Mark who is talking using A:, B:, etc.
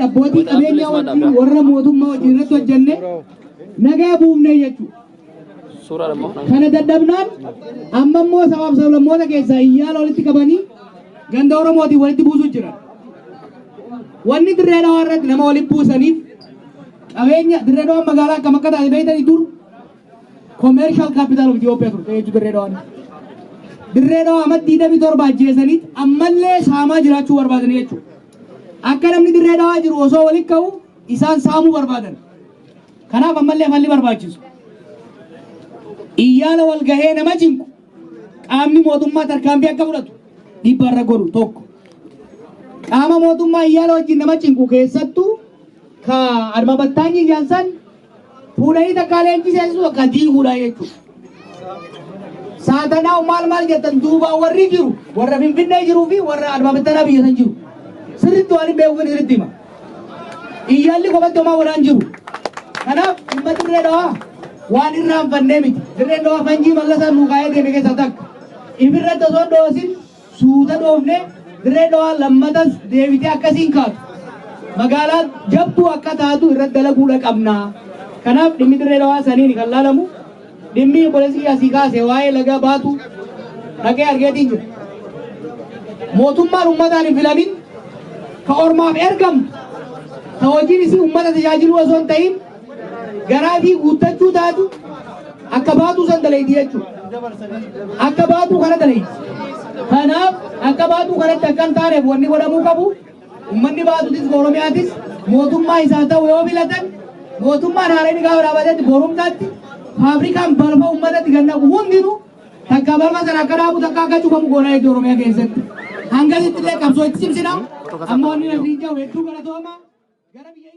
A: abbootii qabeenyaa wajjin warra mootummaa wajjin irratti hojjenne nagaa buufne jechuudha. Kana dadhabnaan amma immoo sabaaf sablammoota keessaa iyyaala walitti qabanii ganda Oromootiin walitti buusuu jiran. Wanni Dirree Dhawaa irratti nama walitti buusaniif qabeenya Dirree Dhawaa magaalaa akkam akka taate beektanii dur commercial capital of Ethiopia turte jechuudha Dirree Dhawaan. Dirree Dhawaa amadii dhabii torba ajjeesanitti ammallee saamaa jiraachuu barbaadanii jechuudha. Akka namni Dirree Dhawaa jiru osoo walitti ka'u isaan saamuu barbaadan. Kanaaf ammallee falli barbaachisu. Iyyaala wal gahee nama cinqu qaamni mootummaa tarkaanfii akka fudhatu dhibba irra godhu tokko. Qaama mootummaa iyyaala wajjin nama cinqu keessattuu ka Adma Battaanyii Jaansan fuudhanii takka leenjiseessu akka diiguudha jechuudha. Saatanaa maal jettan duubaan warri jiru warra Finfinnee jiruu fi warra Adma Battaanaa biyya san jiru. Sirriitti waan hin beekuuf sirriitti hima. Iyyaalli kophaatti homaa godhaan jiru. Kanaaf dhimma Dirree Dhawaa waan irraanfannee miti. Dirree Dhawaa fanjii mallasaan nuu kaayee deeme keessa takka. Ifirratti osoo dhoosin suuta dhoofne Dirree Dhawaa lammatas deebitee akkasiin kaatu. Magaalaa jabduu akka taatu irratti dalaguudha qabna. Kanaaf dhimmi Dirree Dhawaa saniin kan laalamu dhimmi polisii asii kaase waa'ee laga baatu dhaqee argeetiin jira. Mootummaan uummataan hin filamin ka ormaaf ergamtu ka hojiin isii uummata tajaajiluu osoo hin ta'in garaa fi guuttachuu taatu akka baatuu san dalayti jechuudha. Akka baatuu kana dalayti. Kanaaf akka baatuu kanatti akka hin taaneef wanni godhamuu qabu uummanni baatuutis Oromiyaatis mootummaa isaa ta'u yoo filatan mootummaan haaraan gaafa dhaabatetti borumtaatti faabrikaan balfa uummatatti gannabu hundinuu takka balfa sana akka dhaabu takka akka cufamu goonaa jechuudha Oromiyaa keessatti. Hangasitti illee qabsoo itti cimsina amma wanni nasiin jiru hedduu galatoomaa gara biyya